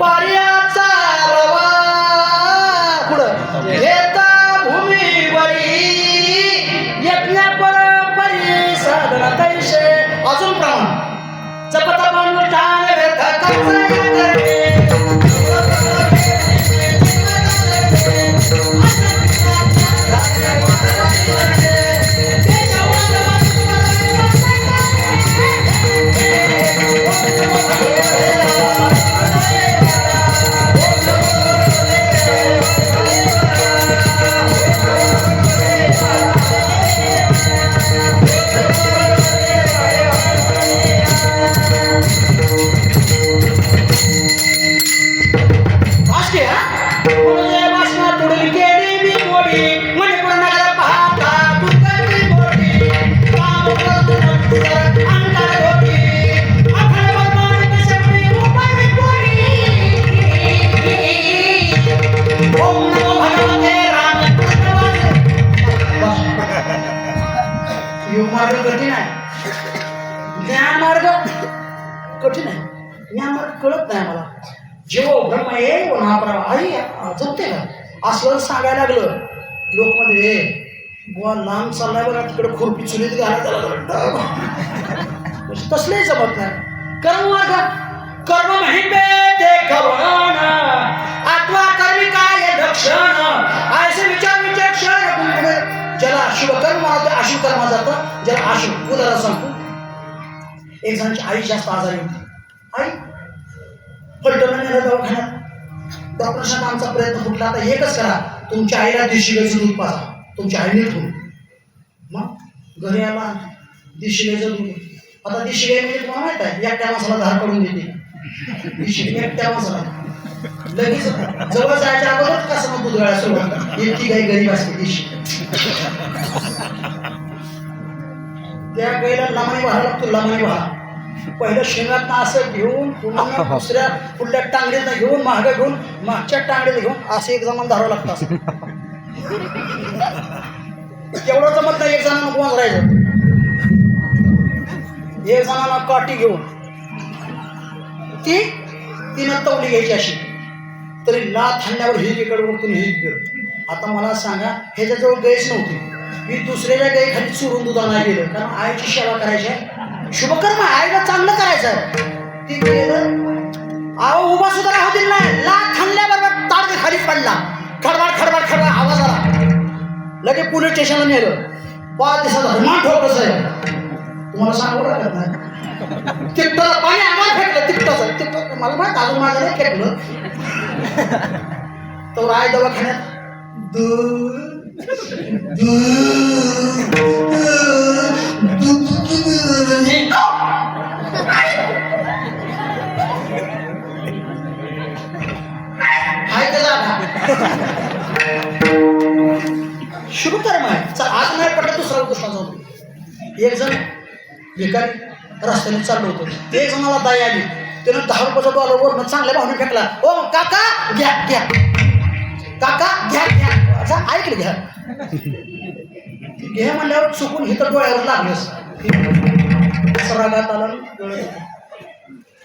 पार्याचा रवा पुढं येता भूमीवरी यज्ञ परोपरी साधना तैसे अजून प्रमाण जपत अनुष्ठान व्यथ करते मार्ग कठीण आहे ज्ञान मार्ग कठीण आहे ज्ञान मार्ग कळत नाही मला जेव्हा ब्रह्म ये व महाप्रभा आई जमते का असं सांगायला लागलं लोक मध्ये बुवा लांब चाललाय बघा तिकडे खुरपी चुलीत घालायला तसले जमत नाही कर्म मार्ग कर्म महिमे ते कवण आत्मा कर्मिकाय लक्षण ऐसे विचार विचक्षण ज्याला शुभ कर्म होतं अशुभ कर्म जातं ज्याला अशुभ उदाहरण सांगतो एक जणांची आई जास्त आजारी होती आई फलटण नेलं दवाखान्यात डॉक्टरांना आमचा प्रयत्न कुठला आता एकच करा तुमच्या आईला देशी गाईचं दूध पाजा तुमच्या आई नीट होईल मग घरी आला देशी गाईचं दूध आता देशी गाई म्हणजे तुम्हाला माहित आहे एकट्या माणसाला धार पडून देते देशी एकट्या माणसाला लगेच जवळ जायच्या अगोदर कसं मग दूध गाळा सुरुवात इतकी गाई गरीब असते देशी त्या गाईला लांबणी वाहा लागतो लांबणी वाहा पहिलं शेंगात असं घेऊन पुन्हा दुसऱ्या पुढल्या टांगडीत घेऊन मागं घेऊन मागच्या टांगडीत घेऊन असं एक जमान धरावं लागतं असं तेवढं जमत नाही एक जणांना कोण राहायचं एक जणांना काठी घेऊन तिनं तवली घ्यायची अशी तरी लाथ हाणल्यावर हिरीकडे वरतून हिरीकडे आता मला सांगा ह्याच्याजवळ गायच नव्हती मी दुसऱ्याच्या गाई खाली चुरून दूध आणायला गेलं कारण आईची सेवा करायची आहे शुभकर्म आईला चांगलं करायचं आहे ती गेलं आहो उभा सुद्धा राहू दिला नाही लाथ हाणल्याबरोबर ताडगे खाली पडला खडबड खडबड खडबड आवाज आला लगे पोलीस स्टेशनला नेलं 5 दिवसाचा रिमांड ठोकलं आहे तुम्हाला सांगू लागत नाही तिकटाला पाणी आम्हाला फेकलं तिकटाचं मला माहित अजून माझं नाही फेकलं तो राय दवाखान्यात शुभकर्म आहे आज नाही पडलं दुसरा गोष्ट जाऊ एक जण भिकारी रस्त्याने चाललो होतो एक जणाला दाई आली त्यानं 10 रुपयाचा डॉलरवर चांगल्या भावने फेकला ओ काका घ्या घ्या काका घ्या घ्या असं ऐकलं घ्या घ्या म्हणल्यावर चुकून हिथं डोळ्यावर लागलंस रागात आला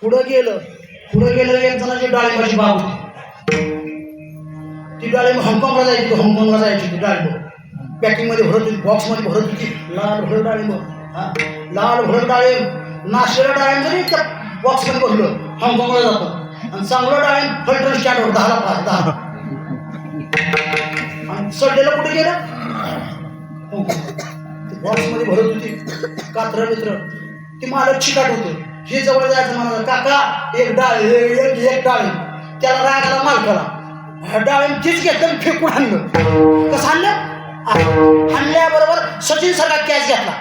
पुढं गेलं एक जणाची डाळिंबाची बाब होती ती डाळिंब हाँगकाँगला जायची ती डाळिंब पॅकिंगमध्ये भरत होती बॉक्समध्ये भरत होती लाल भर डाळिंब लाल भर डाळिंब नाशिला डाळिंब जरी त्या बॉक्समध्ये भरलं हाँगकाँगला जातं आणि चांगलं डाळिंब फलटण स्टँडवर 10 आणि सडलेलं कुठे गेलं बॉक्समध्ये भरत होती कात्र मित्र ती मालक चिकाट होतं हे जवळ जायचं म्हणाला काका एक डाळिंब त्याला रागाला मालकाला डाळिंब तीच घेतलं फेकून आणलं कसं आणलं आणल्याबरोबर सचिन सारखा कॅच घेतला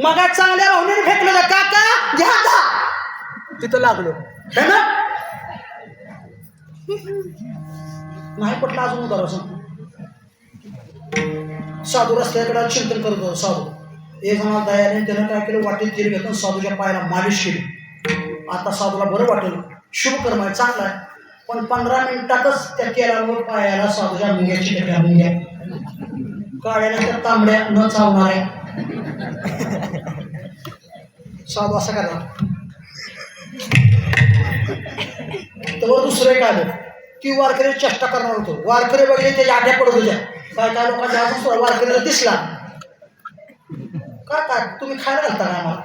मग चांगल्या भावनेने फेकलं ना काका घ्या आता तिथं लागलो है ना नाही पटलं अजून उदाहरण सांगतो साधू रस्त्याकडे चिंतन करत होता साधू एक जणा दयाने त्यानं काय केलं वाटेत तेल घेतलं साधूच्या पायाला मालिश केली आता साधूला बरं वाटेल शुभकर्म आहे चांगला आहे पण 15 मिनिटातच त्या तेलावर पायाला साधूच्या मुंग्याची त्या मुंग्या काळ्याला त्या तांबड्या न चावणार आहे साधू असा करा तर दुसरं एक आलं ती वारकरी चेष्टा करणार होतो. वारकरी बघितले त्याच्या आठ्या पडत होत्या. काय काय लोकांच्या अजून वारकरीला दिसला काय काय तुम्ही खायला घालता काय आम्हाला.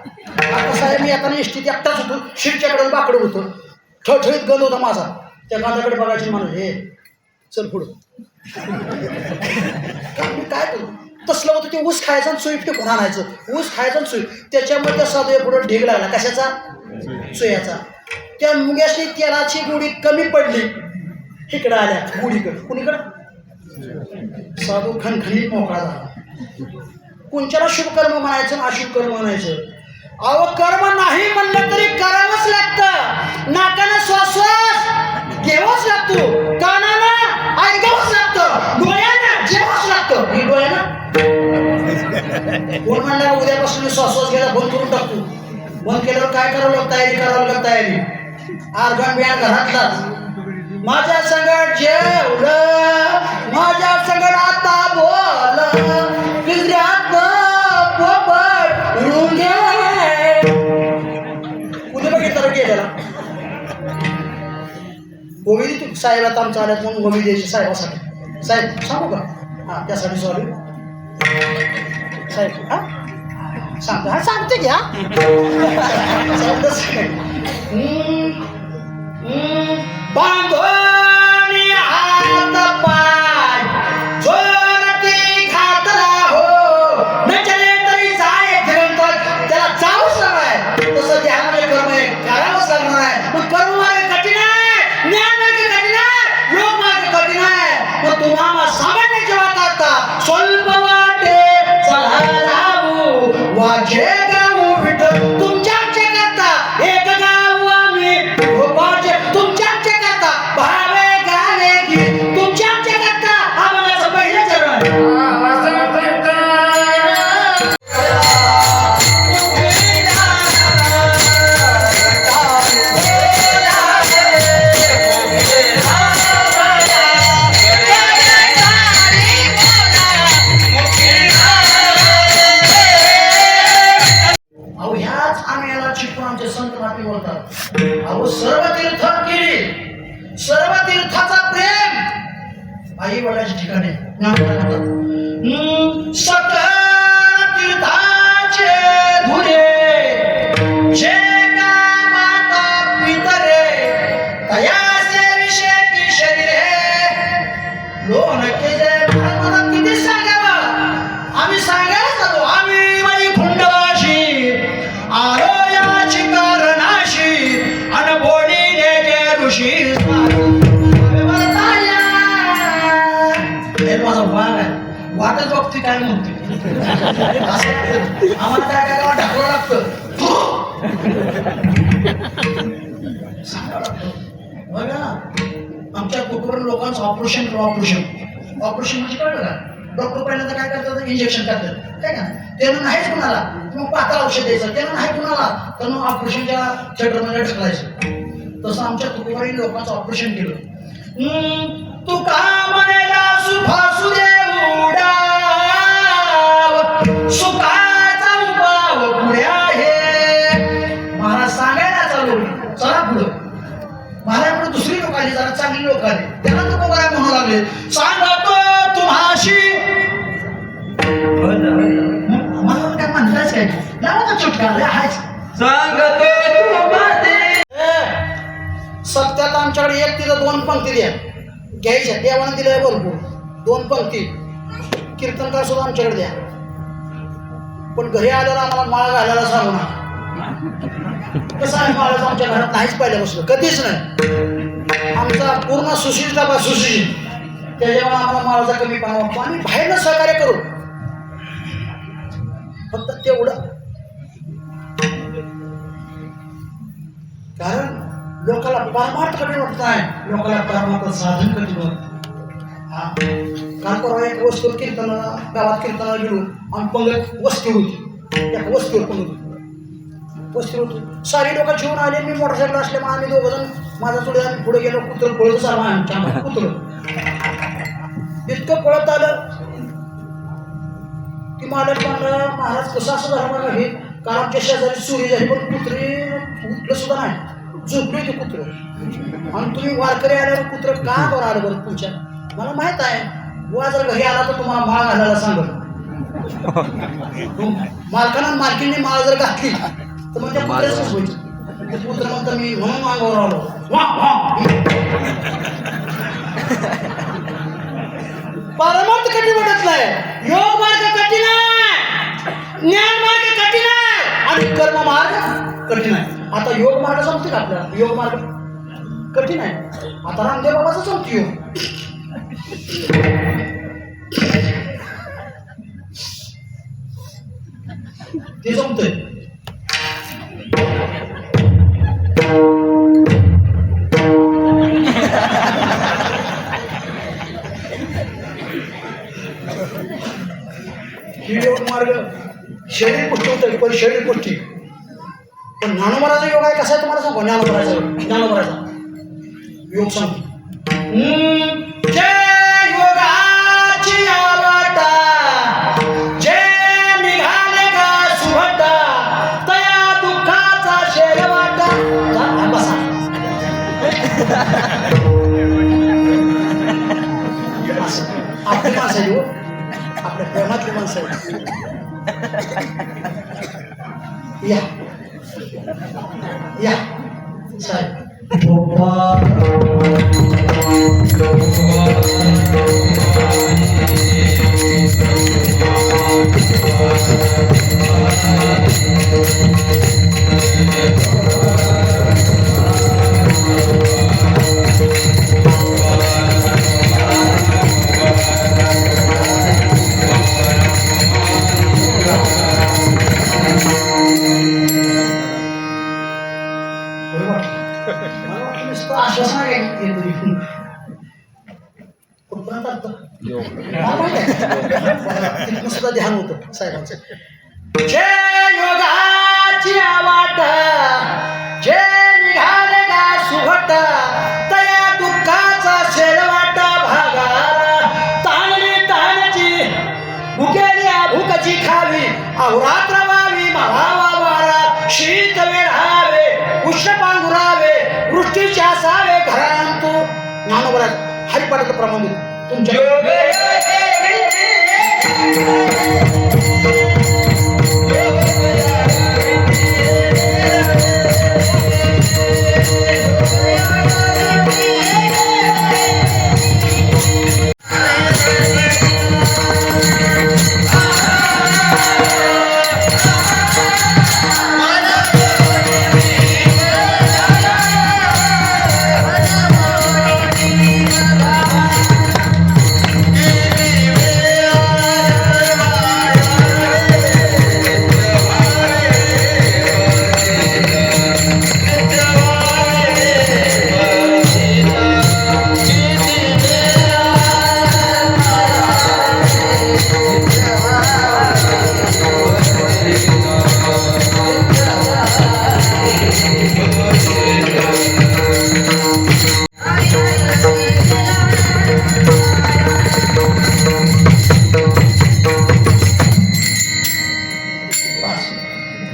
आता साहेब मी आता एसटीत एकटाच होतो. शिटच्याकडे बाकडं होतं. ठळठळीत गंध होता माझा. त्या गांधाकडे बघायची म्हणून हे चल पुढं मी काय करू. तसलं होतं ते ऊस खायचं आणि सुई फेकून आणायचं. ऊस खायचं आणि सुई त्याच्यामध्ये साधं पुढं ढीग लागला कशाचा सुयाचा. त्या मुग्याशी तेलाची गोडी कमी पडली इकडं आल्या गुढीकडं कुणीकडं साधू खणखणीत मोकळा झाला. कोणच्याला शुभकर्म म्हणायचं आणि अशुभकर्म म्हणायचं. अहो कर्म नाही म्हणलं तरी करावंच लागतं. नाकानं श्वास घ्यावंच लागतो. कानानं ऐकावंच लागतं. डोळ्यानं जेवावंच लागतं. ही डोळ्यानं कोण म्हणणार उद्यापासून श्वास घ्यायला बंद करून टाकतो. बंद केल्यावर काय करावं लागतं तयारी करावं लागतं तयारी. आर्गन बियाण घरातलाच. माझ्या संगत जेवलं माझ्या संगत आता बोल पिंजऱ्यात पोपट उडून गे. कुठे बघितलं गेलेला गोवी तू साहेब आता आमच्या आल्यात म्हणून गोवी द्यायची साहेबासाठी. साहेब सांगू का हां त्यासाठी सॉरी साहेब हां सांगतो हा सांगते घ्या बांधोनी हात पाय जोरती घातला हो न चले तरी जाय फिरंतर त्याला जाऊच लागणार. तसं ध्यानाने कर्म आहे करावंच लागणार आहे. मग कर्म मार्ग कठीण आहे ज्ञान मार्ग कठीण आहे योग मार्ग कठीण आहे. मग तुम्हाला सामान्य जेव्हा करता स्वल्प वाटे चला जाऊ वाचे गाऊ विठ्ठल तुमच्याचे करता एक गाव आम्ही गोपाचे तुमच्याचे करता भावे गावे की तुमच्याचे करता आम्हाला पहिलं चरण. अहो ह्याच आम्हाला चिपळूण आमचे संत माती बोलतात. अहो सर्व तीर्थ केली सर्व तीर्थाचा प्रेम आई वडिलाच्या ठिकाणी सकल तीर्थाचे धुरे जे का माता पितरे तयासे विषय की शरीरे लोन केले. मला किती सांगावं आम्ही सांगायला चालू आम्ही बाई खुंडवाशी आलो याची कारणाशी अनबोडीने जे ऋषी माझा वाघ आहे वाटच बघते काय म्हणते आम्हाला काय काय ढाकलं लागतं बघा आमच्या कुटुंब लोकांचं ऑपरेशन ऑपरेशन म्हणजे कळलं का. डॉक्टर पहिल्यांदा काय करतात इंजेक्शन करतात काय का त्यानं नाहीच कुणाला मग पातळ औषध द्यायचं त्यानं नाही कुणाला तर मग ऑपरेशनच्या थिएटरमध्ये ढकलायचं. तसं आमच्या कुटुंबाने लोकांचं ऑपरेशन केलं. तू का म्हणायला सुभासू देऊडाव सुखाचा उपाव पुढे आहे. महाराज सांगायला चालू चला पुढं. महाराज पुढे दुसरी लोक आली जरा चांगली लोक आली त्यांना तो काय म्हणू लागले सांगतो तुम्हाशी मला काय म्हणताच काय लावा चुटका हायच सांगतो सत्यात आमच्याकडे एक तिथं 2 पंक्ती द्या घ्यायच्या देवानं दिल्या भरपूर 2 पंक्ती कीर्तनकार सुद्धा आमच्याकडे द्या. पण घरी आल्यावर आम्हाला माळ घालायला सांगू ना. कसं आहे माळाचं आमच्या घरात नाहीच पहिल्यापासून कधीच नाही. आमचा पूर्ण सुशिक्षित सुशिक्षित त्याच्यामुळे आम्हाला माळाचा कमीपणा वाटतो. आम्ही बाहेरनं सहकार्य करू फक्त तेवढं कारण लोकांना परमार्थ कठीण वाटत नाही लोकांना परमार्थ साधन कठीण वाटतं. हा काल परवा एक वस्तीवर कीर्तनाला गावात कीर्तनाला गेलो आणि पंगत वस्ती होती त्या वस्तीवर पंगत वस्तीवर होती सारी लोक जेवून आले. मी मोटरसायकल असल्यामुळे आम्ही 2 जण माझा चुडे आम्ही पुढे गेलो कुत्रं पळतच आलो आमच्या कुत्रं इतकं पळत आलं की मालक म्हणलं महाराज कसं असं झालं बघा हे काल आमच्या शेजारी चोरी झाली पण कुत्रे उठलं सुद्धा नाही. झोपले ते कुत्र आणि तुम्ही वारकरी आल्यावर कुत्र का बरं आलं बरं तुमच्या मला माहित आहे बुवा जर घरी आला तर तुम्हाला माळ घालायला सांगत मालकानं मालकीने माळ जर घातली तर मग त्या कुत्र्याच व्हायचं ते कुत्र म्हणतं मी म्हणून मागावर आलो परमार्थ कठीण वाटत नाही योग मार्ग कठीण आहे ज्ञान मार्ग कठीण आहे आणि कर्म मार्ग कठीण आहे आता योग मार्ग जमते का आपल्याला योग मार्ग कठीण आहे आता रामदेव बाबाचा जमते योग ते जमतंय ही योग मार्ग शरीर पुष्टी होतं पण शरीर पुष्टी पण ज्ञानोबराचा योग आहे कसा आहे तुम्हाला सांगू ज्ञानोबराचा योग सांगतो जय योगाची आवटा जय निघाले का सुहटा तया दुःखाचा शेरवाटा बसा आपली माणसं आहे हो आपल्या प्रेमातली माणसं आहे या साहेब सुद्धा ध्यान होतं साहेबांचं जय योगाची वाट जय निघाले का सुभट तया दुःखाचा शेलवाटा भागाला ताणली ताणची भुकेली भूकची खावी अहोरात्र व्हावी महावा वारा शीत वेढावे उष्ण पांघुरावे वृष्टीचे असावे घरांतू ज्ञानोबराज हरिपाठाचं प्रमाण तुमच्या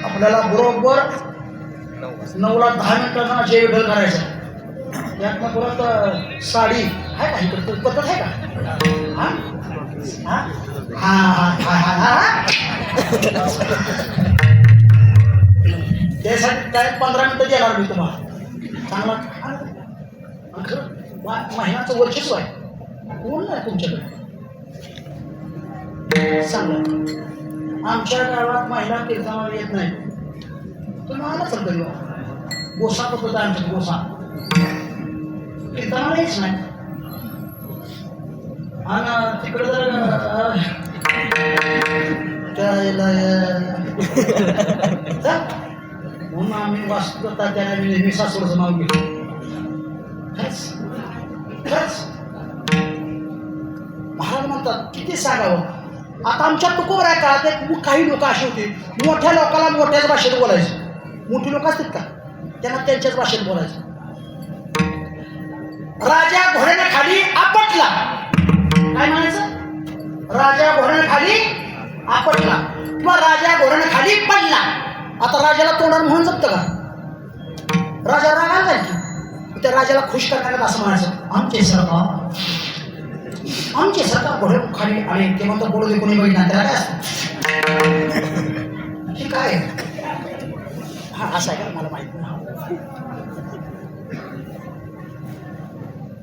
आपल्याला बरोबर 9ला 10 मिनिटांना जे विढल करायचं यातनं परत साडी आहे का इकडं पद्धत आहे का हा हा हा हा त्यासाठी काय 15 मिनिटं देणार मी तुम्हाला चांगला महिन्याचं वर्चस्व आहे कोण नाही तुमच्याकडे सांगा आमच्या गावात महिला कीर्तनाला येत नाही तुम्ही आला सर तरी गोसा पद्धत आहे आमच्या गोसा कीर्तनाला येच नाही आणि तिकडे जर म्हणून आम्ही वास्तू करता त्याला नेहमी सासूरचं नाव घेतो महाराज म्हणतात किती सांगावं आता आमच्या तुकोबरा काळात काही लोक अशी होती मोठ्या लोकांना मोठ्याच भाषेत बोलायचं मोठी लोक असतात का त्यांना त्यांच्याच भाषेत बोलायचं राजा घोड्याने खाली आपटला काय म्हणायचं राजा घोड्याने खाली आपटला किंवा राजा घोड्याने खाली पडला आता राजाला तोंडावर म्हणून जमतं का राजा रागाला जाईल की त्या राजाला खुश करण्यात असं म्हणायचं, आमचे सरकार घोडे खाली आले ते म्हणतो बोलू दे, कोणी बघितलं त्याला काय असतं हे काय हा असं आहे का मला माहित नाही.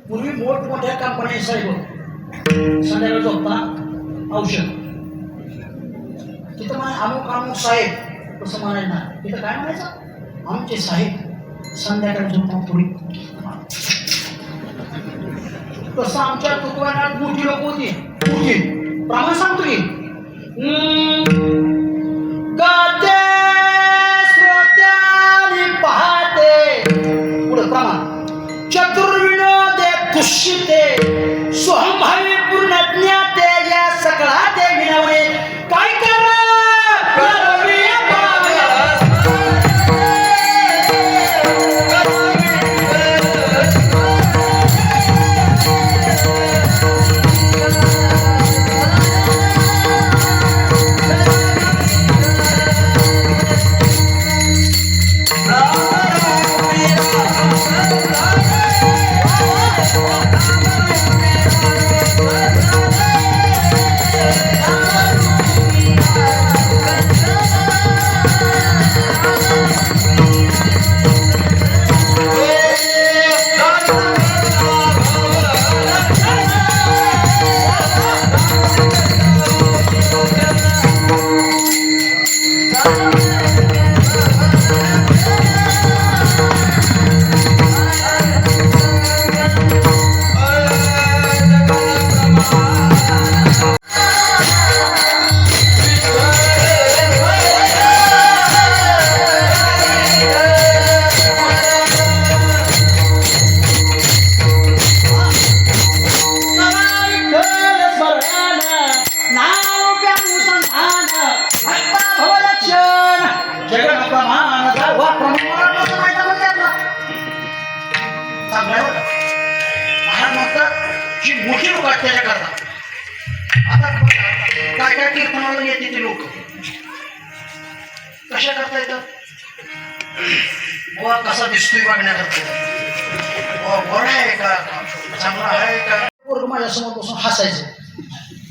पूर्वी मोठमोठ्या कंपन्या साहेब संध्याकाळी झोपताना औषध तिथं म्हणे अमुक साहेब तसं म्हणायचं ना, तिथं काय म्हणायचं, आमचे साहेब संध्याकाळी झोपताना थोडी. तसं आमच्या कुटुंबात मोठी लोक होती, मोठी प्रमाण सांगतो की गाते श्रोत्यानी पाहते पुढं प्रमाण चतुर्विनोदे कुशिते स्वयंभावी पूर्ण ज्ञाते या सकळा ते विनवणे काय करा मोठी लोक त्याच्या करतात. आता काय काय कीर्तनाला येते ते लोक कशा करता येतात, बुवा कसा दिसतोय बघण्याकरता, बरं आहे का, चांगला आहे का. पोरग माझ्यासमोर बसून हसायचं.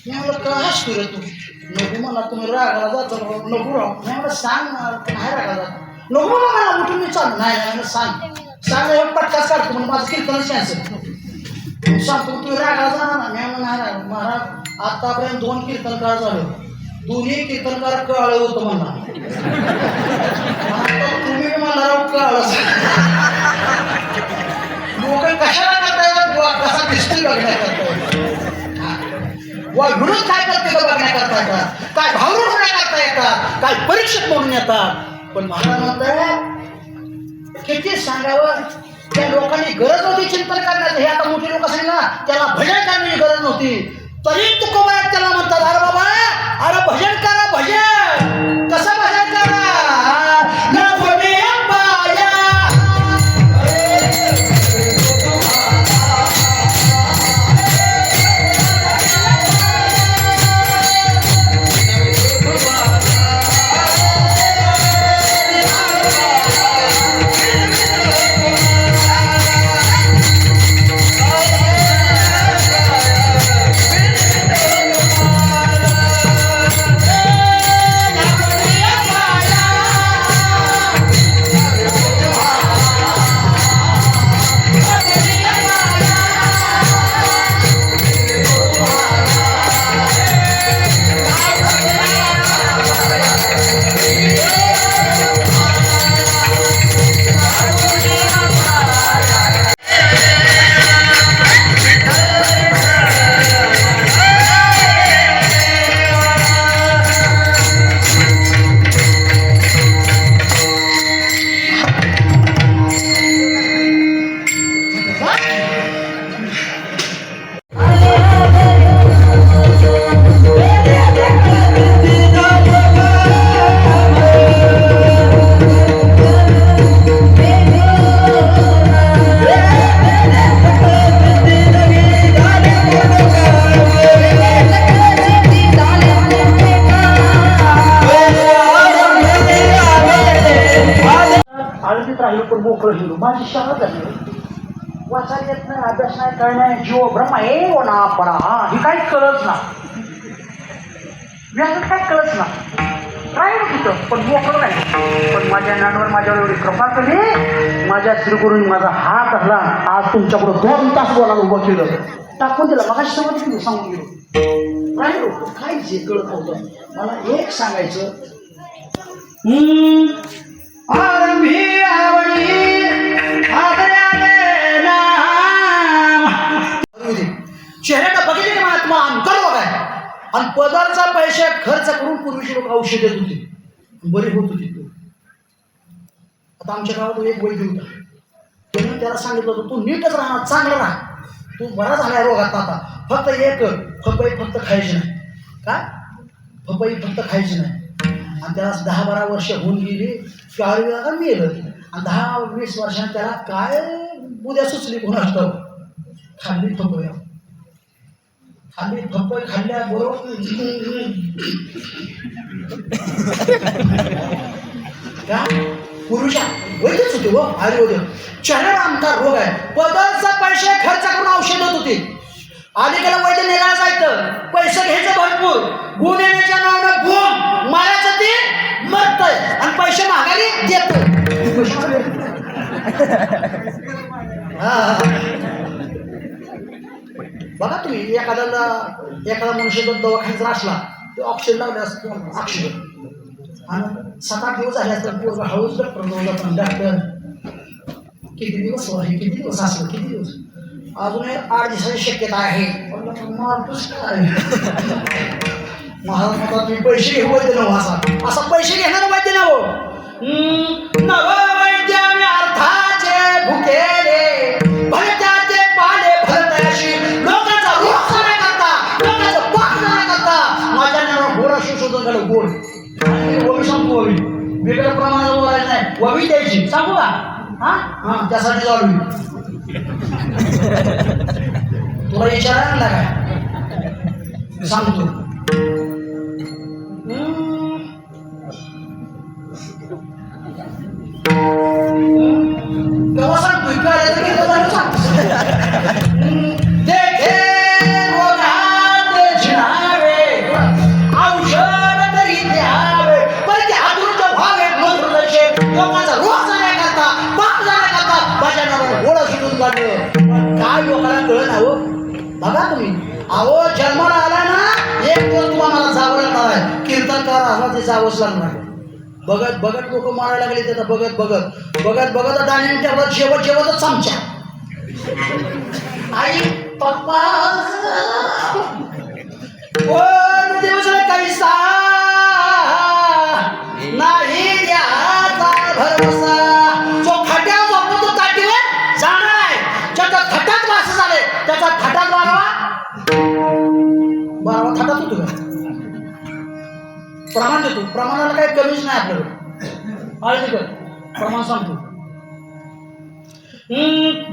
मी म्हणलं का हसतोय रे तू, नको मला तुम्ही रागाला जातो, नको राहू. मी म्हणलं सांग नाही रागाला जात, नको मला उठून मी चालू नाही म्हणलं सांग पटकाच काढतो म्हणून माझं कीर्तनच कॅन्सल सांगतो. तुम्ही रागाला जाणार ना, मी म्हणलं नाही राग महाराज आतापर्यंत 2 कीर्तनकार झाले, दोन्ही कीर्तनकार कळलं होतं म्हणा, तुम्ही मला राव कळलं लोक कशाला करता येतात, कसा दिसतोय बघण्याकरता वा विरोध काय करते का बघण्याकरता येतात, काय भावरूप काय करता येतात, काय परीक्षक म्हणून येतात. पण महाराज म्हणतात किती सांगावं, त्या लोकांनी गरज नव्हती चिंतन करण्याचं. हे आता मोठी लोक सांगितलं ना त्याला भजन करण्याची गरज नव्हती, तरी तुकोबारात त्याला म्हणतात अरे बाबा अरे भजन करा, भजन कसं भजन करा वाचायला येत नाही, अभ्यास नाही, काय नाही, जीव ब्रह्मा ए ओ ना परा हे काही कळत ना, व्याजात काय कळत ना, राहील तिथं पण मोकळं नाही. पण माझ्या ज्ञानावर माझ्यावर एवढी कृपा केली, माझ्या श्रीगुरूंनी माझा हात धरला, आज तुमच्याकडं 2 तास बोलायला उभं केलं, टाकून दिलं. मग सवत केली, सांगून गेलो, राहिलो काय जे कळत नव्हतं. मला एक सांगायचं, आरंभी आवडी आदराने नाम. चेहऱ्याला बघितले की मला तुम्हाला अंतर बघाय, आणि पदार्थ पैसे खर्च करून पूर्वीचे लोक औषध देत होते, बरी होत होती. आता आमच्या गावात एक वैद्य होता, त्याने त्याला सांगितलं होतं तू नीटच राहणार, चांगलं राहा, तू बरा झाला रोगात, आता फक्त एक पपई फक्त खायची नाही. काय पपई फक्त खायची नाही. आणि त्याला 10-12 वर्ष होऊन गेली, 4 वेळा मेलं, आणि 10-20 वर्षांनी त्याला काय उद्या सुचली कोणाच तर खाल्ली पपई, खाल्ली पपई खाल्ल्याबरोबर का पुरुषा वैद्यच होते व आयुर्वेद. चेहऱ्याला आमचा रोग आहे, पदार्थ पैसे खर्च करून औषध होत होते. अलीकडे वैद्य निघाला जायचं, पैसे घ्यायचं भरपूर, गुण येण्याच्या नावानं गुण मारायचं, ते मरतय आणि पैसे मागायला देत. बघा तुम्ही एखादा मनुष्य जर दवाखान्यात असला ते ऑक्सिजन लावले असतं, ऑक्सिजन, आणि 7-8 दिवस झाले असतात, पूर्ण हळूच डॉक्टर डॉक्टर किती दिवस आहे, किती दिवस असलं, किती दिवस, अजून 8 दिवसाची शक्यता आहे. महाराज तुम्ही पैसे घेऊ वैद्य नव, असा पैसे घेणार वैद्य नव, नव वैद्य अर्थाचे भुकेले भलत्याचे पाले भलत्याशी, लोकांचा रोग सारा करता, लोकांचं पाप सारा करता. माझ्या नावावर गोड असू शोधून झालं, गोड ववी सांगू, ववी वेगळ्या प्रमाणात बोलायचं नाही, ववी द्यायची, सांगू का? हां त्यासाठी चालू तुला विचारायला काय सांगतो. तेव्हा सांगतोय काय देखे रोगात झिणावे, औषध तरी द्यावे, पण ते आतुरता व्हावे मधुरचे, लोकांचा रोग जाण्याकरता, पाप जाण्याकरता माझ्या नावावर गोळा सुटून काढलं. काय लोकांना कळत ना हो, बघा तुम्ही. अहो जन्माला आला ना, एक दिवस तुम्हाला जावं लागणार आहे, कीर्तनकार असला ते जावंच लागणार आहे. बघत बघत लोक मारायला लागले, त्याचा बघत बघत बघत बघत डायनिंग टेबलात जेवतच चमच्या, आई पप्पा कोण दिवस कैसा नाही याचा भरवसा, जो खड्यावर झोपतो तो ताटीवर जाणार आहे, ज्याचा खटात वास झाले त्याचा खटात बारावा खटात होतो का, प्रमाण देतो, प्रमाणाला काही कमीच नाही आपल्याला, काळजी कर, प्रमाण सांगतो.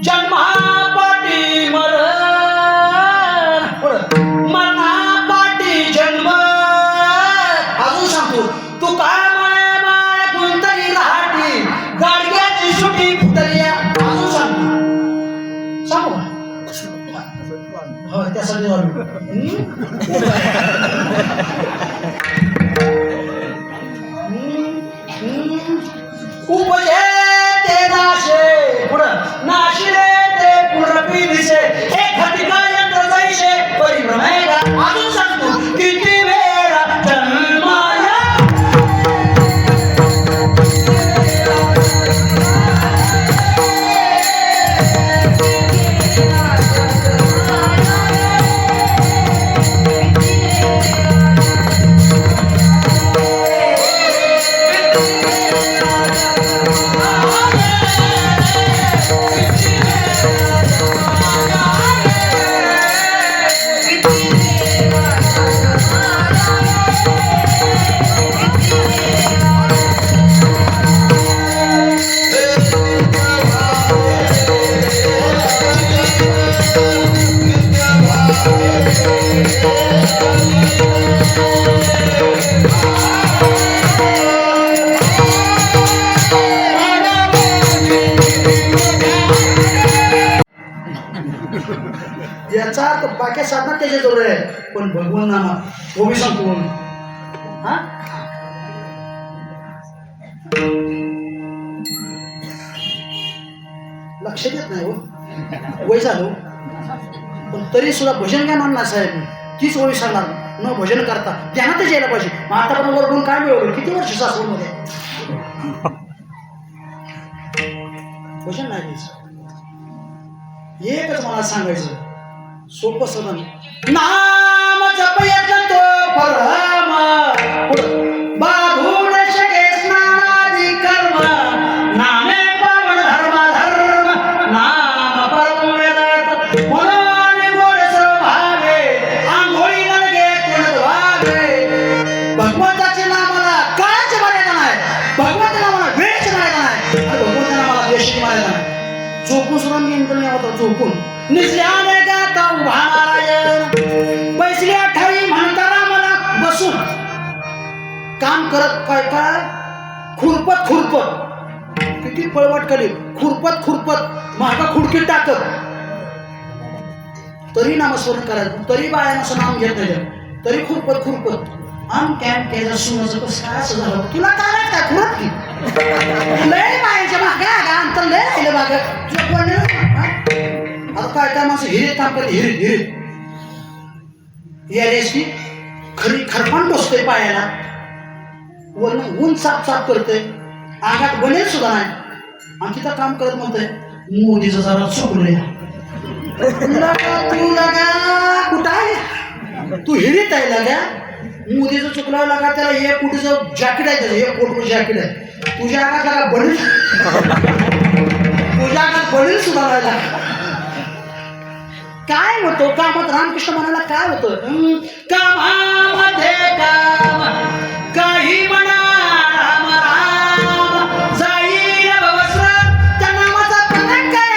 जन्मापाटी मरण, मरणापाटी जन्म, अजून सांगतो. तू काय माय माय कोणतरी राहती, गाडग्याची सुटी फुटली, अजून सांगतो, सांगू हो त्यासाठी उपजे ते नाशे पुढं नाशिले ते पुरपी दिसे, हे खटिका यंत्र जायचे परिभ्रमेला, अजून सांगतो किती वेळा जन्माया संसार तर बाकी साधना त्याच्या जवळ आहे, पण भगवान नामा तो मी सांगतो. हा लक्ष देत नाही हो, वय झालो पण तरी सुद्धा भजन काय म्हणणार साहेब मी, तीच ओळी सांगणार न भजन करता ध्यानातच यायला पाहिजे. मग आता पण वरडून काय मिळवलं, किती वर्ष सासवडमध्ये भजन नाही द्यायचं. एकच मला सांगायचं सोपं सदन, नाम जपयत तो परम बाधून शके स्नानादी कर्म, नामे पावन धर्म धर्म नाम परम वेदात, मनोने गोड स्वभावे आंघोळी नलगे कुणत वागे. भगवंताच्या नामाला काळाची मर्यादा नाही, भगवंताच्या नामाला वेळची मर्यादा नाही, आणि भगवंताच्या नामाला देशाची मर्यादा नाही. झोपून सुद्धा नियंत्रण नाही होता, झोपून निसल्याने गाता उभा नारायण, बैसल्या ठाई म्हणताना मला बसून काम करत काय काय खुरपत खुरपत, किती पळवट केली, खुरपत खुरपत मागा खुडकीत टाकत तरी नामस्मरण करायचं, तरी बायानं नाम घेत नाही, तरी खुरपत खुरपत आम कॅम केलं सुनाचं कसं काय असं झालं, तुला काय काय खुरत की लय बायाच्या मागे अंतर लय राहिलं माग तुला कोण. आता काय काय माणसं हिरे काम करते, हिरे हिरे यारेस की खरी खरपान बसतोय पायाला, वरून ऊन साफ साफ करतोय, अंगात बनेल सुद्धा नाही, आणि तिथं काम करत म्हणतोय मोदीचं जरा चुकलंय. तू लगा कुठं आहे, तू हिरीत आहे लगा, मोदीचं चुकलं लागा, त्याला हे कुठेचं जॅकेट आहे, त्याचं हे कोट जॅकेट आहे, तुझ्या अंगात लागा बनेल, तुझ्या अंगात बनेल सुद्धा राहिला. काय होतं कामात, रामकृष्ण म्हणाला काय होतं, कामामध्ये काम काही म्हणा राम राम, जाईल भवस्र त्या नामाचा प्रमाण काय,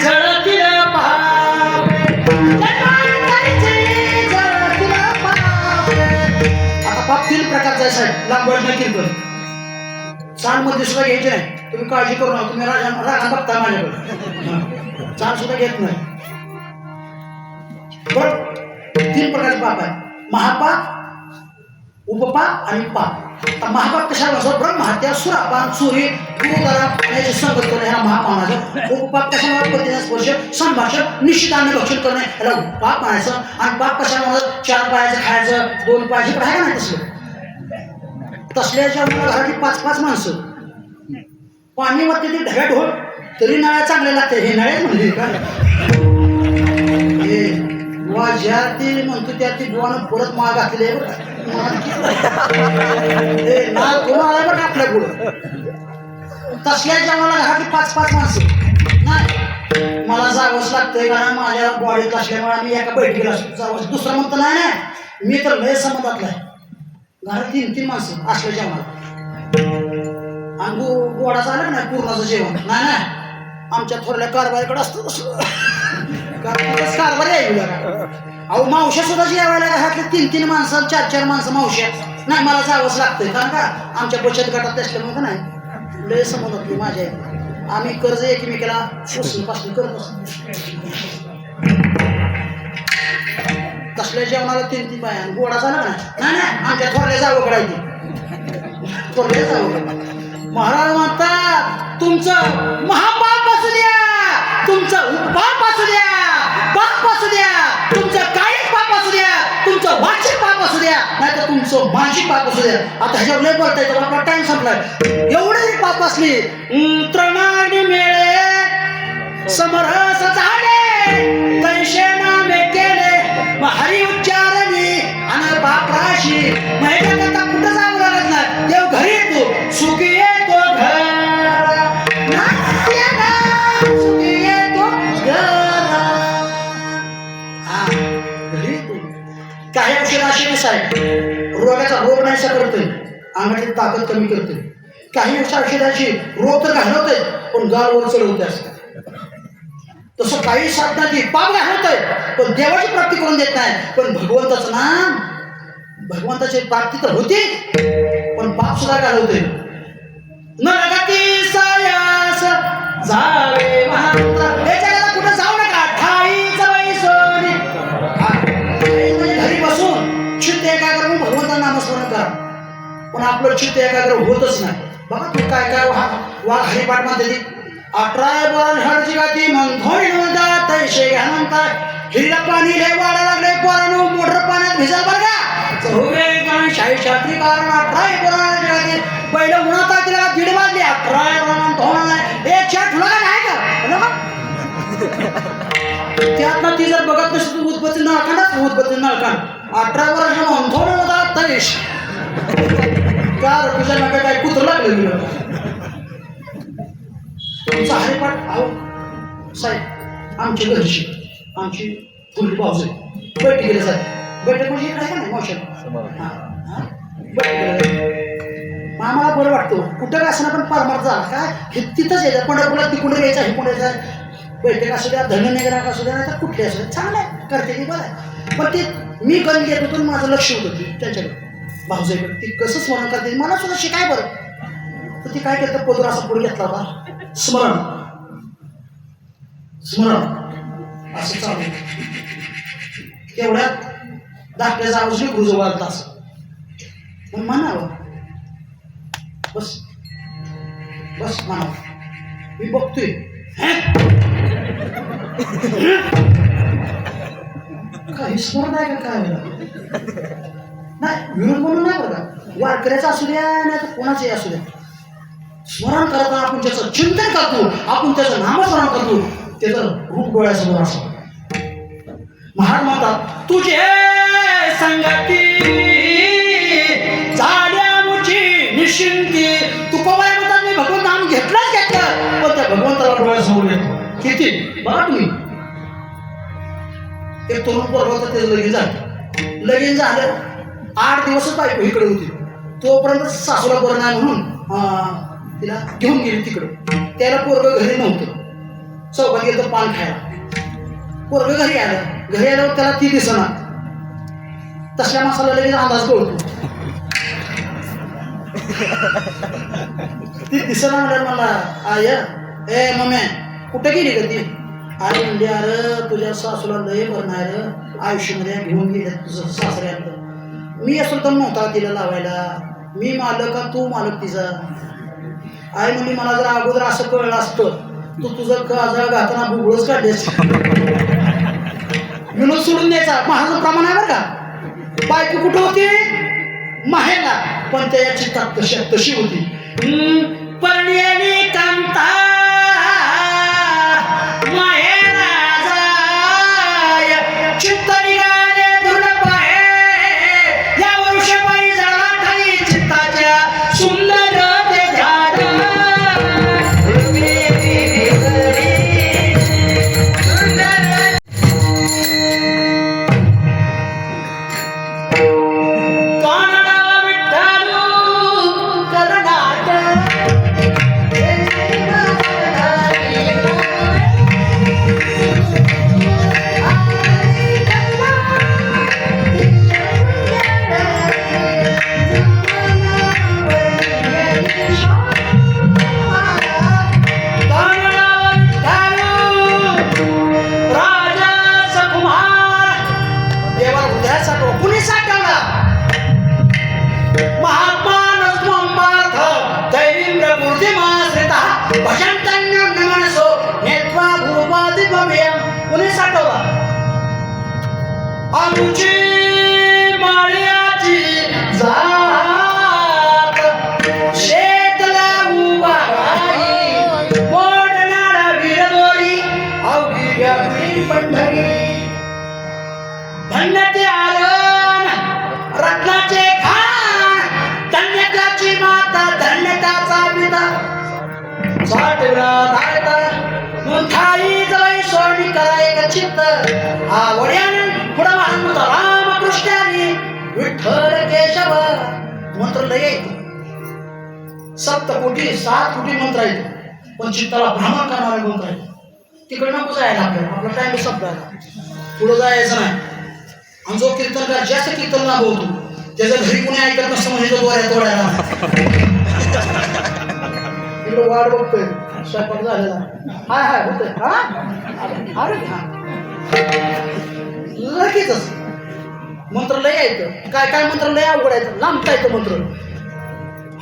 जळतील पापे जळतील पापे. आता पाप 3 प्रकारचा आहे साहेब, लांबवड नाही कीर्तन, चाल मध्ये सुद्धा घ्यायचे नाही, तुम्ही काळजी करू नका, तुम्ही रागा बघता माझ्याकडे, चाल सुद्धा घेत नाही. बरं 3 प्रकारचे पाप आहे, महापाप, उपपाप आणि पाप. महापाप कशाला म्हणतो, ब्रह्महत्या, सुरापान, चोरी, गुरुद्वारा याची संगत करणे ह्याला महापाप म्हणायचं. उपपाप कशाला, पतीचा स्पर्श, संभाषण, निश्चिताने भक्षण करणे ह्याला पाप म्हणायचं. आणि पाप कशाला म्हणतात, 4 पायाचं खायचं, 2 पायाचे पण आहे का नाही तसलं, तसल्याच्या घरातली 5-5 माणसं पाणी वरती ते ढव्या ढोल तरी नळ्या चांगल्या लागते, हे नळ्या म्हणले का बुवा ज्या ती म्हणतो त्या ती बुवानं परत माग घातली आहे ना, तुम्हाला बघ आपल्या पुढं तसल्याच्या मला घरातली 5-5 माणसं नाही, मला जावंच लागतंय कारण माझ्या बॉडीत असल्यामुळे मी एका बैठकीला जावं. दुसरं म्हणतं नाही ना, मी तर लय समाजातला आहे, घरात 3-3 माणसं असल्याच्या मला, आणि गोडाचं आलं नाही पूर्णाचं जेवण नाही ना, आमच्या थोरल्या कारभारीकडे असतं तसं कारभारी आहे. अहो मावश्या सुद्धा जेवायला घरातले 3-3 माणसं, 4-4 माणसं मावश्या नाही, मला जावंच लागतंय कारण का आमच्या बचत गटात असल्यामुळे नाही लय समजत माझ्या, आम्ही कर्ज एकमेकाला पासून करत असतो. तसल्या जेवणाला 3-3 बाया, गोडा झाला का नाही नाही, आमच्या थोरल्या जावं करायची, थोरल्या जावं. महाराज म्हणतात तुमचं महापाप असू द्या, तुमचं उपपाप असू द्या, पाप असू द्या, तुमचं कायिक पाप असू द्या, तुमचं वाचिक पाप असू द्या, नाही तर तुमचं मानसिक पाप असू द्या. आता ह्याच्यावर लय बोलता येतं, आपला टाइम संपलाय. एवढी पाप असली त्रणाने मिळे समरस झाले, तैशे नामे केले हरी उच्चारणी आणि पाप राशी, महिन्याकरता कुठं जावं लागत नाही, देव घरी येतो, सुखी येतो घर, सुखी येतो घर. हा घरी येतो. काही औषध अशी नसाय रोगाचा रोग नाहीसा करतोय, अंगाची ताकद कमी करतोय. काही औषधाची रोग तर घालवतोय पण गालवर चढवते असतात. तसं काही साधना ती पाप घालवतोय पण देवाची प्राप्ती करून देत नाही. पण भगवंताचं नाम, भगवंताची प्राप्ती तर होती पण पाप सुद्धा घालवतोय. नरगती सायास जावे महांतर, हे जगाला कुठं जाऊ नका, ठाईच बैसोनी आपलं चित्त एकाग्र होतच नाही. बघा तू काय काय वा हरिपाठ म्हणते ती 18 बोरान हरची गाती मग धोणी नव्हता तैशे घ्यानंता हिरीला पाणी लय वाढा लागले पोरानो मोटर पाण्यात भिजल बरं शाही शास्त्री कारण 18 बोरान गाती पहिलं उन्हात तिला 1:30 वाजले 18 बोरान धोणा नाही एक चार तुला काय का त्यातनं ती जर बघत नसती तू उद्बत्ती नळकांडाच उद्बत्ती नळकांड 18 वर्ष धोरण होता तैश कार तुझ्या नका काय कुत्र लागलं तुमचा हरिपाठ अहो साहेब आमची घरची आमची फुल पावसे बैठक गेले साहेब बैठक म्हणजे इकडे आहे का नाही मोशन आम्हाला बरं वाटतो कुठं काय असं पण परमार्थ झाला काय हे तिथंच यायचं पंढरपूरला तिकडे यायचं हे पुढे यायचं बैठक असू द्या धननिग्रह असू द्या नाही तर कुठले असू द्या चांगलं आहे करते ती बरं आहे पण ते मी गण घेत होतो माझं लक्ष होतं ती त्यांच्याकडे भाऊजाईकडे ती कसं स्मरण करते मला सुद्धा शिकाय बरं तर ती काय करतं पदर असा पुढे घेतला होता स्मरण स्मरण असं चालू तेवढ्यात धाकट्याचा आवाज गुरुजवळ आलता असं पण म्हणावं बस बस म्हणावं मी बघतोय काय स्मरण आहे का काय नाही विरोध म्हणून नाही बरं का वारकऱ्याचा असू द्या नाही तर कोणाचंही असू द्या स्मरण करताना आपण त्याचं चिंतन करतो आपण त्याचं नामस्मरण करतो त्याचं रूप डोळ्यासमोर असतो महाराज म्हणतात तुझे संगती झाल्यामुची निश्चिंती तू पवाय म्हणतात मी भगवंत नाम घेतलंच घेतलं पण त्या भगवंताला डोळ्यासमोर येतो किती बघा तुम्ही एक तरुण पोरगा होता त्याचं लगीन झालं 8 दिवसच बायको इकडे होती तोपर्यंत सासूला बरं नाही म्हणून तिला घेऊन गेली तिकडं त्याला पोरगं घरी नव्हतं चौकात गेलं तर पान खायला पोरगं घरी आल्यावर त्याला ती दिसणार तसल्या माणसाला लगेच अंदाज कळतो ती दिसणार म्हणलं मला आय ए मम्मी कुठे गेली का ती आई म्हणजे अरे तुझ्या सासूला लय बरं नाही रे आयुष्यामध्ये घेऊन गेले तुझं सासऱ्यातलं मी असं तर नव्हता तिला लावायला मी मालक तू मालक तिचा आई म्हणजे मला जर अगोदर असं कळलं असतं तू तुझं काजळ घाताना बुगळच काढलेस विनोद सोडून द्यायचा महाराज प्रमाण आहे बरं का बायको कुठं होती माहेरला पण त्या चित्तात तशी होती परण्याने कांता चित्त निघाले दुर्लभाए या वर्षपायी झाला काही चित्ताच्या सुंदर ते ध्यान कानडा विठ्ठल कर्नाटक आमची माळ्याची जात शेतला उभा मोडणारा विरदोरी अवघी व्यापी पंढरी धन्य ते आलन रत्नाचे खान धन्यताची माता धन्यताचा पिता साठवला धायता मुंठाई जवळ सोडणी करा एक चित्त आवड्याने पुढं महात्मा रामकृष्णाने विठ्ठल केशव मंत्र लय येतो 7 कोटी 7 कोटी मंत्र आहेत पण चित्ताला भ्रमण करणारे मंत्र आहेत तिकडे नको जायला आपला टाइम संपला पुढे जायचं नाही आणि जो कीर्तनकार जास्त कीर्तन लाभवतो त्याच्या घरी कोणी ऐकत नसतं म्हणजे तो दोऱ्या तोडायला इकडे वाट बघतोय स्वयंपाक झालेला हाय होतोय हा अरे हा लगेचच मंत्र लय येतं काय काय मंत्र लय अवघड आहे लांबता येतं मंत्र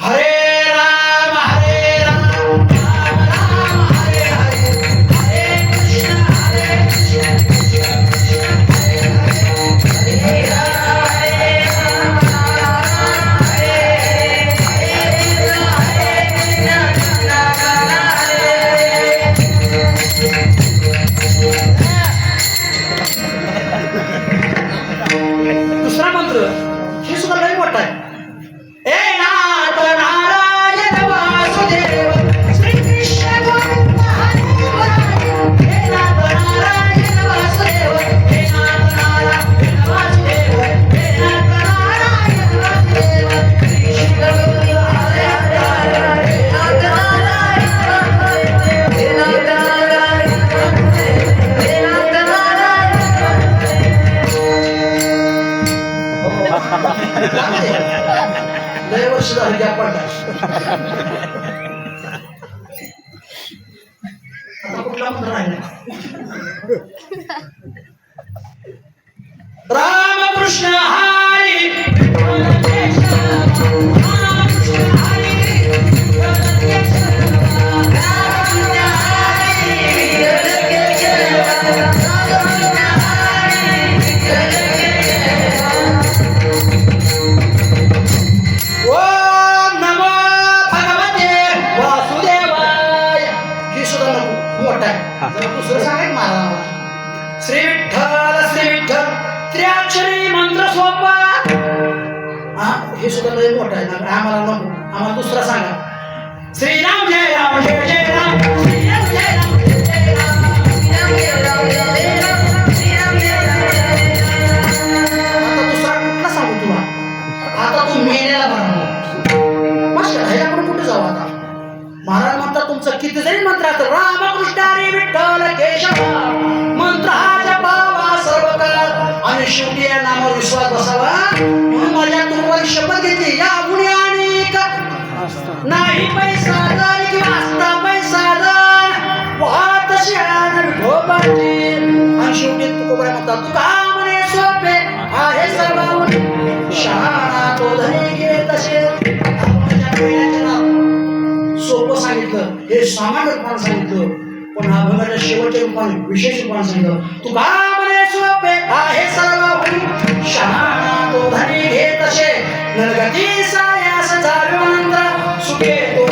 हरे राम हरे राम राम राम हरे हरे हरे कृष्ण कृष्ण हरे हरे हरे राम हरे दुसरा मंत्र हे सुद्धा लई मोठा आहे. हे नाथ नारायण वासुदेव श्री कृष्ण गोविंद हरे हरे हे नाथ नारायण वासुदेव हे नाथ नारायण वासुदेव हे नाथ नारायण वासुदेव श्री कृष्ण गोविंद हरे हरे हे नाथ नारायण वासुदेव हे नाथ नारायण वासुदेव हे नाथ नारायण लय वर्ष झाली गॅप पडला. आता कुठला मंत्र राहिला? रामकृष्ण हरी विठ्ठल केशव रामकृष्ण हरी विठ्ठल केशव रामकृष्ण हरी विठ्ठल केशव रामकृष्ण हरी विठ्ठल केशव. ओम नमो भगवते वासुदेवाय. ही सुद्धा मोठा आहे. जरा दुसरं सांगायचं मला. श्री विठ्ठल त्र्याक्षरी मंत्र सोपा. हा हे सुद्धा लय मोठं आहे ना. आम्हाला नको, आम्हाला दुसरा सांगा. श्रीराम जय राम जय जय राम श्रीराम जय राम जय जय राम श्रीराम जय राम जय जय राम श्रीराम जय राम जय जय राम. आता दुसरा कुठला सांगू तुला? आता तू मेल्याला बरं मस्त ह्याच्याकडून कुठे जाऊ आता? महाराज म्हणतात तुमचं किती जरी मंत्र असतं रामकृष्ण हरी विठ्ठल केशव मंत्र हा जपावा सर्व काळ आणि शेवटी या नामावर विश्वास बसावा. म्हणून माझ्या तुम्हाला शपथ घेतली या गुणी अनेक नाही पैसा दर किंवा असता पैसा दर वाहत शहाण विठोबाची. आणि शेवटी तुकोबा म्हणतात तुका म्हणे सोपे आहे सर्व शहाणा तो धनी घे तसे. सोपं सांगितलं, हे सामान्य रूपाने सांगितलं, पण अभंगाच्या शेवटच्या रूपाने विशेष रूपाने सांगितलं. तुका म्हणे सोपे आहे सर्व शहाणा तो धनी घे तसे नरगती सायास जावे मंत्र सुखे तो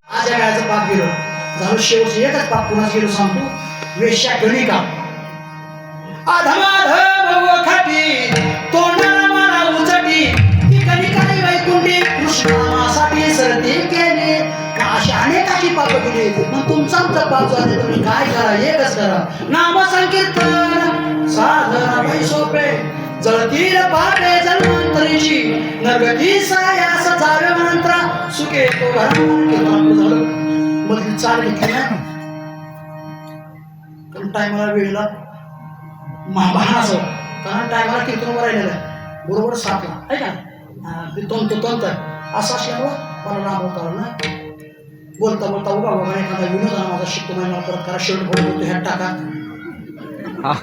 आज या गायचं पाप गेलं झालं. शेवटचं एकच पाप पुन्हा गेलो सांगतो. वेश्या गणिका अधमाधम खाटी तोंडाला मारा उचटी ती गणिकाने वैकुंठी कृष्णासाठी सरती केली. अशा अनेकाची पाप केली. मग तुमचा आमचा पाप झाले तुम्ही काय करा? एकच करा नाम संकीर्तन साधना वै सोपे जळतील पापे जन्मांतरीची नरगती सायास जावे मंत्र सुखे तो झालं. मग चाल घेतली ना कारण टायमाला वेळेला महाभारत कारण टायमाला कीर्तन राहिलेलं आहे बरोबर 7ला आहे का? तंत असं असल्यामुळं मला राम होता ना बोलता बोलता उभा बाबा एखादा विनोद माझा शिकतो नाही मला परत करा शेवट बोलतो ह्यात टाका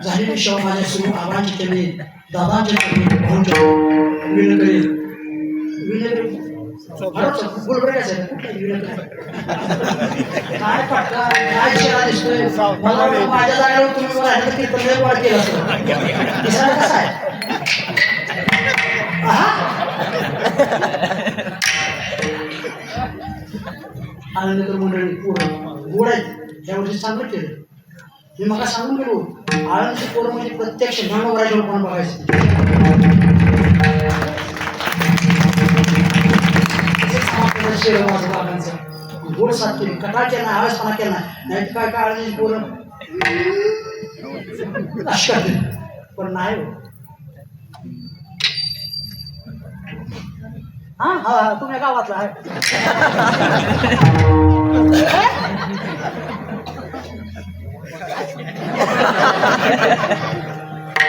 झालेली शव माझ्या सुरू आबांची केली दादांची केली भाऊंच्या विनकरी काय पटका काय शेळा दिसतोय मला माझ्या जागेवर तुम्ही मला कीर्तन वाढ केलं असं कसं आहे? आनंदकर मंडळी पोरं गोड आहेत यावर्षी चांगलं केलं. मी मला सांगून गेलो आळंदची पोरं म्हणजे प्रत्यक्ष ज्ञानोबराच्या पण बघायचं. शेर माझं बाबांचं गोड साथ केली कटाळ केला नाही आळसपणा केला नाही तर काय काय आळंदची पोरं अशी करते पण नाही हो. हा हा तुम्ही गावातला आहे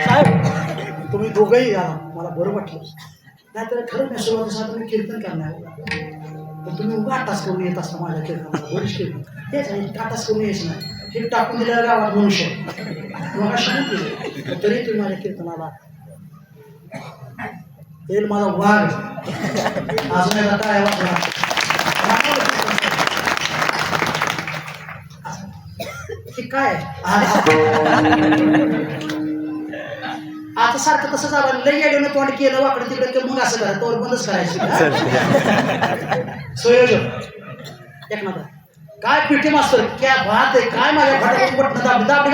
साहेब तुम्ही दोघंही या मला बरं वाटलं नाहीतर खरं नाही सुरुवातीला तुम्ही कीर्तन करणार पण तुम्ही उगा टास करून येत असता माझ्या कीर्तनाला बरीच कीर्तन हेच आहे टाटास करून यायचं नाही हे टाकून दिलेलं गावात मनुष्य मग सांगून दिले तरी तुम्ही माझ्या कीर्तनाला येईल माझा वाघ अजून एकदा काय वाटला काय आता सारखं तसं झालं लई येऊन तोंड केलं वाकडं तिकडे मग असं करा तोवर बंदच करायची सोयोजक एक नंबर काय पिटी मास्तर क्या बात आहे काय माझ्या फटाकडून पटणं दाबली दाबली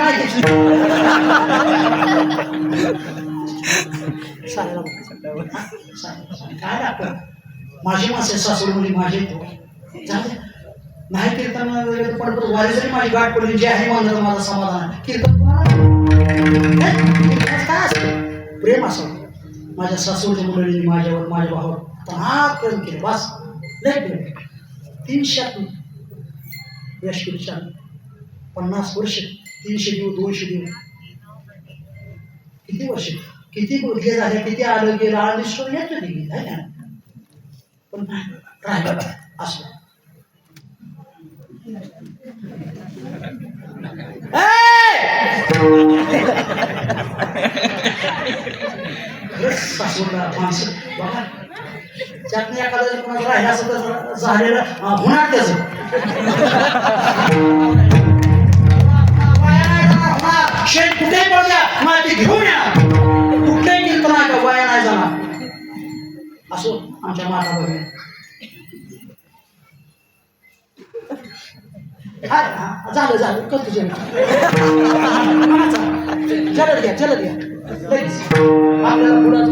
काय लागतं माझी माणसं सासूर म्हणजे माझे नाही कीर्तन पण वारी जरी माझी गाठ पडली जे आहे म्हणलं माझं समाधान कीर्तन काय असतं प्रेम असं माझ्या सासूरच्या मुलांनी माझ्यावर माझ्या भावावर तहा प्रेम केले बस नाही प्रेम 300 व्यासपीठच्या 50 वर्ष 300 दिवस 200 दिवस किती वर्ष किती बोलले झाले किती आलं गेलं आळनिष्ठून येत होती आहे ना पण राहिलं असं सासूला माणसं बघा त्यातनं एखादं कोणाचं राहिलं असं तर झालेलं होणार त्याचं शेण कुठे पडल्या माती घेऊन या कुठे कीर्तन का वाया नाही जाणार असो आमच्या माता बघूया झालं करतो जलद घ्या लगेच आपल्याला पुढं